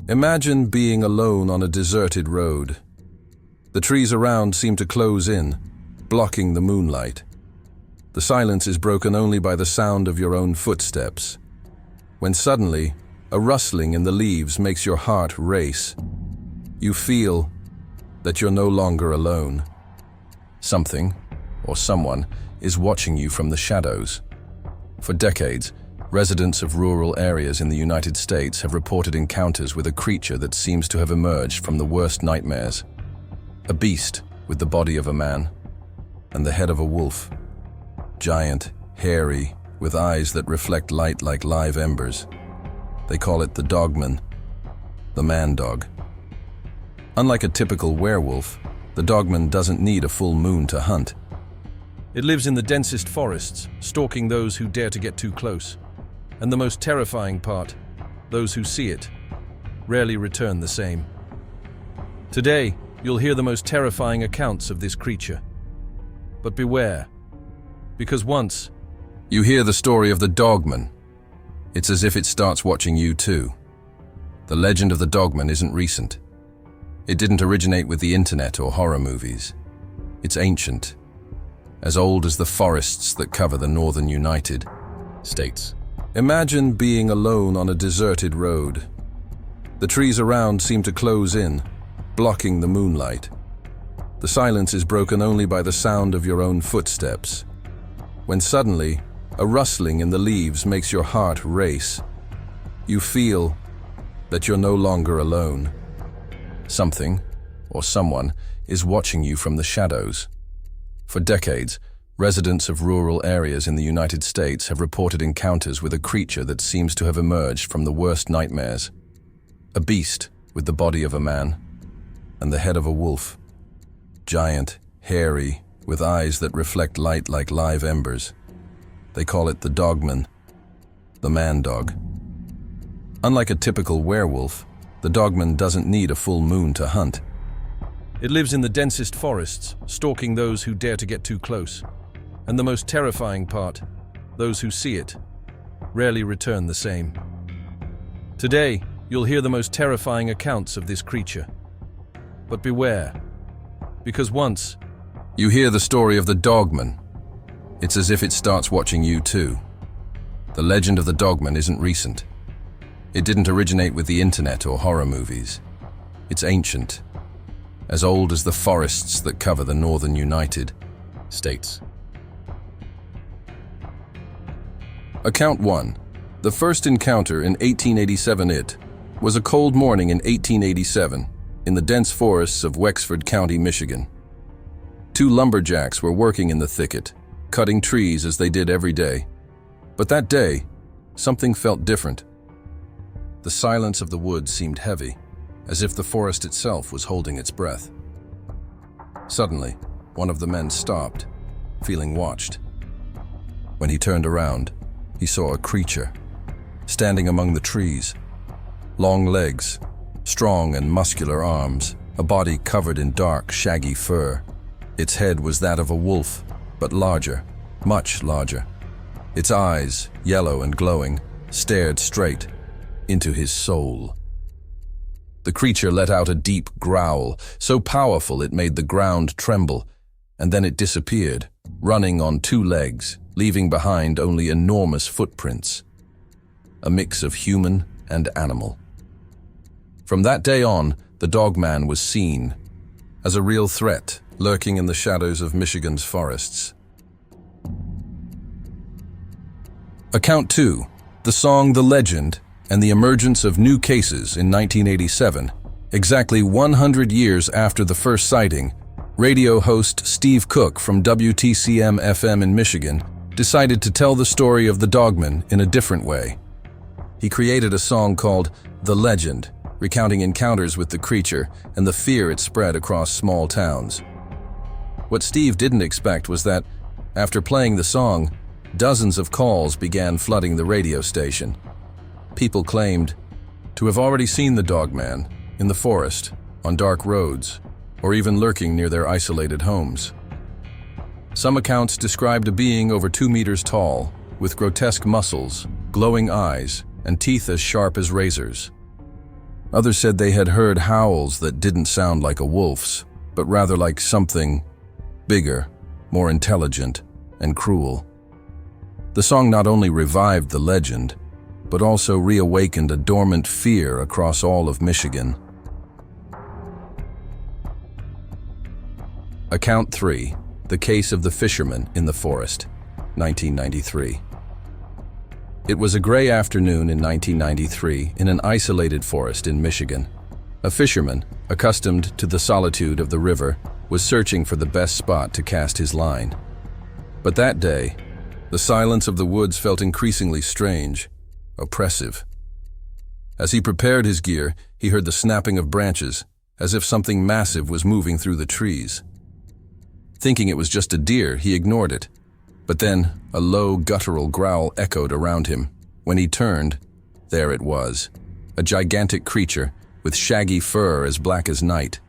Imagine being alone on a deserted road. The trees around seem to close in, blocking the moonlight. The silence is broken only by the sound of your own footsteps. When suddenly, a rustling in the leaves makes your heart race. You feel that you're no longer alone. Something, or someone, is watching you from the shadows. For decades, residents of rural areas in the United States have reported encounters with a creature that seems to have emerged from the worst nightmares. A beast with the body of a man and the head of a wolf. Giant, hairy, with eyes that reflect light like live embers. They call it the Dogman, the man-dog. Unlike a typical werewolf, the Dogman doesn't need a full moon to hunt. It lives in the densest forests, stalking those who dare to get too close. And the most terrifying part, those who see it, rarely return the same. Today, you'll hear the most terrifying accounts of this creature. But beware, because once you hear the story of the Dogman, it's as if it starts watching you too. The legend of the Dogman isn't recent. It didn't originate with the internet or horror movies. It's ancient, as old as the forests that cover the northern United States. Imagine being alone on a deserted road. The trees around seem to close in, blocking the moonlight. The silence is broken only by the sound of your own footsteps. When suddenly, a rustling in the leaves makes your heart race. You feel that you're no longer alone. Something, or someone, is watching you from the shadows. For decades, residents of rural areas in the United States have reported encounters with a creature that seems to have emerged from the worst nightmares. A beast with the body of a man and the head of a wolf. Giant, hairy, with eyes that reflect light like live embers. They call it the Dogman, the man-dog. Unlike a typical werewolf, the Dogman doesn't need a full moon to hunt. it lives in the densest forests, stalking those who dare to get too close. And the most terrifying part, those who see it, rarely return the same. Today, you'll hear the most terrifying accounts of this creature. But beware, because once you hear the story of the Dogman, it's as if it starts watching you too. The legend of the Dogman isn't recent. It didn't originate with the internet or horror movies. It's ancient, as old as the forests that cover the northern United States. Account 1. The first encounter in 1887. It was a cold morning in 1887 in the dense forests of Wexford County, Michigan. Two lumberjacks were working in the thicket, cutting trees as they did every day. But that day, something felt different. The silence of the woods seemed heavy, as if the forest itself was holding its breath. Suddenly, one of the men stopped, feeling watched. When he turned around, he saw a creature, standing among the trees. Long legs, strong and muscular arms, a body covered in dark, shaggy fur. Its head was that of a wolf, but larger, much larger. Its eyes, yellow and glowing, stared straight into his soul. The creature let out a deep growl, so powerful it made the ground tremble, and then it disappeared, running on two legs, leaving behind only enormous footprints, a mix of human and animal. From that day on, the Dogman was seen as a real threat lurking in the shadows of Michigan's forests. Account 2. The song The Legend and the emergence of new cases in 1987. Exactly 100 years after the first sighting, radio host Steve Cook from WTCM-FM in Michigan decided to tell the story of the Dogman in a different way. He created a song called The Legend, recounting encounters with the creature and the fear it spread across small towns. What Steve didn't expect was that, after playing the song, dozens of calls began flooding the radio station. People claimed to have already seen the Dogman in the forest, on dark roads, or even lurking near their isolated homes. Some accounts described a being over 2 meters tall, with grotesque muscles, glowing eyes, and teeth as sharp as razors. Others said they had heard howls that didn't sound like a wolf's, but rather like something bigger, more intelligent, and cruel. The song not only revived the legend, but also reawakened a dormant fear across all of Michigan. Account 3. The Case of the Fisherman in the Forest, 1993. It was a gray afternoon in 1993 in an isolated forest in Michigan. A fisherman, accustomed to the solitude of the river, was searching for the best spot to cast his line. But that day, the silence of the woods felt increasingly strange, oppressive. As he prepared his gear, he heard the snapping of branches, as if something massive was moving through the trees. Thinking it was just a deer, he ignored it. But then, a low, guttural growl echoed around him. When he turned, there it was, a gigantic creature with shaggy fur as black as night,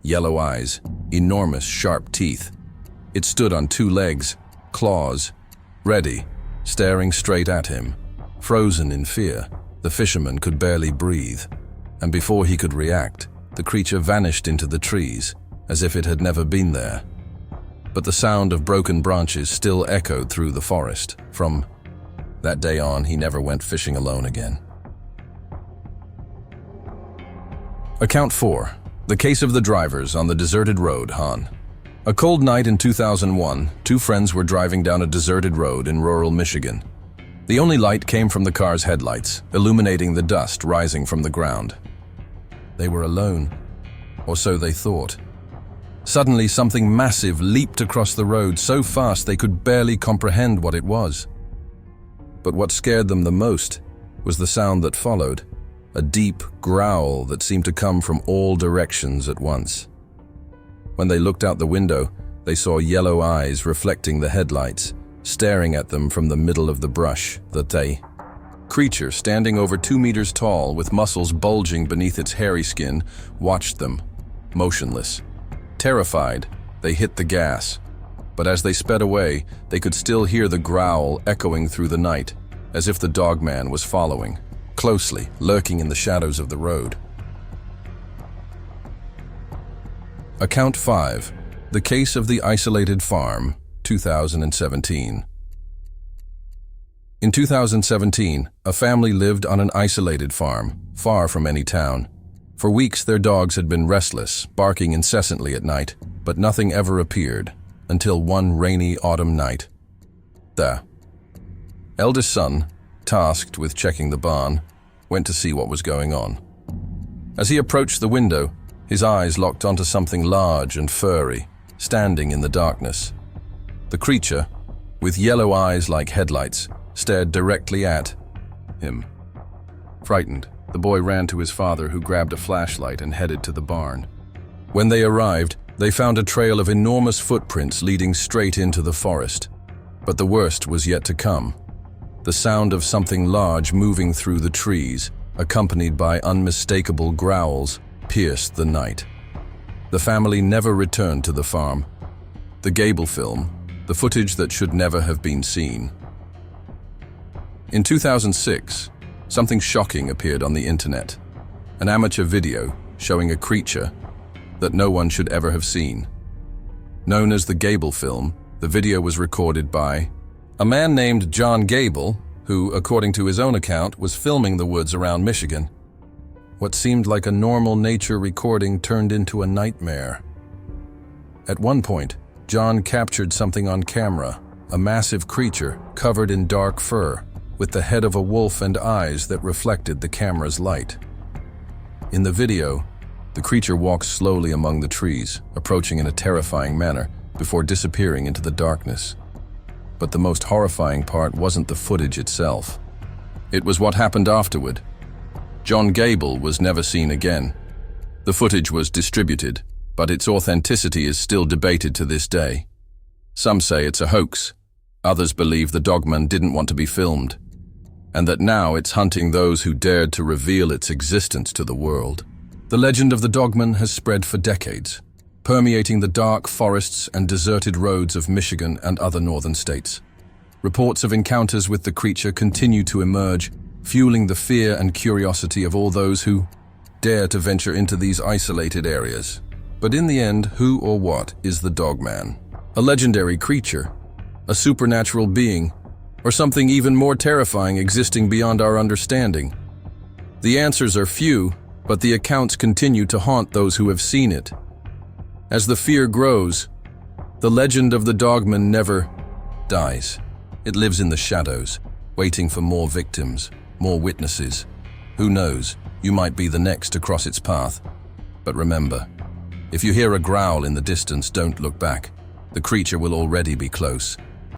yellow eyes, enormous, sharp teeth. It stood on two legs, claws, ready, staring straight at him. Frozen in fear, the fisherman could barely breathe, and before he could react, the creature vanished into the trees, as if it had never been there. But the sound of broken branches still echoed through the forest. From that day on, he never went fishing alone again. Account 4. The Case of the Drivers on the Deserted Road, Han. A cold night in 2001, two friends were driving down a deserted road in rural Michigan. The only light came from the car's headlights, illuminating the dust rising from the ground. They were alone, or so they thought. Suddenly, something massive leaped across the road so fast they could barely comprehend what it was. But what scared them the most was the sound that followed, a deep growl that seemed to come from all directions at once. When they looked out the window, they saw yellow eyes reflecting the headlights, staring at them from the middle of the brush. The creature, standing over 2 meters tall with muscles bulging beneath its hairy skin, watched them, motionless. Terrified, they hit the gas, but as they sped away, they could still hear the growl echoing through the night, as if the dogman was following, closely, lurking in the shadows of the road. Account 5. The Case of the Isolated Farm, 2017. In 2017, a family lived on an isolated farm, far from any town. For weeks, their dogs had been restless, barking incessantly at night, but nothing ever appeared, until one rainy autumn night. The eldest son, tasked with checking the barn, went to see what was going on. As he approached the window, his eyes locked onto something large and furry, standing in the darkness. The creature, with yellow eyes like headlights, stared directly at him. Frightened, the boy ran to his father, who grabbed a flashlight and headed to the barn. When they arrived, they found a trail of enormous footprints leading straight into the forest. But the worst was yet to come. The sound of something large moving through the trees, accompanied by unmistakable growls, pierced the night. The family never returned to the farm. The Gable film, the footage that should never have been seen. In 2006, something shocking appeared on the internet, an amateur video showing a creature that no one should ever have seen. Known as the Gable film, the video was recorded by a man named John Gable, who, according to his own account, was filming the woods around Michigan. What seemed like a normal nature recording turned into a nightmare. At one point, John captured something on camera, a massive creature covered in dark fur, with the head of a wolf and eyes that reflected the camera's light. In the video, the creature walks slowly among the trees, approaching in a terrifying manner before disappearing into the darkness. But the most horrifying part wasn't the footage itself. It was what happened afterward. John Gable was never seen again. The footage was distributed, but its authenticity is still debated to this day. Some say it's a hoax. Others believe the dogman didn't want to be filmed, and that now it's hunting those who dared to reveal its existence to the world. The legend of the dogman has spread for decades, permeating the dark forests and deserted roads of Michigan and other northern states. Reports of encounters with the creature continue to emerge, fueling the fear and curiosity of all those who dare to venture into these isolated areas. But in the end, who or what is the Dogman? A legendary creature? A supernatural being? Or something even more terrifying existing beyond our understanding? The answers are few, but the accounts continue to haunt those who have seen it. As the fear grows, the legend of the Dogman never dies. It lives in the shadows, waiting for more victims, more witnesses. Who knows, you might be the next to cross its path. But remember, if you hear a growl in the distance, don't look back. The creature will already be close.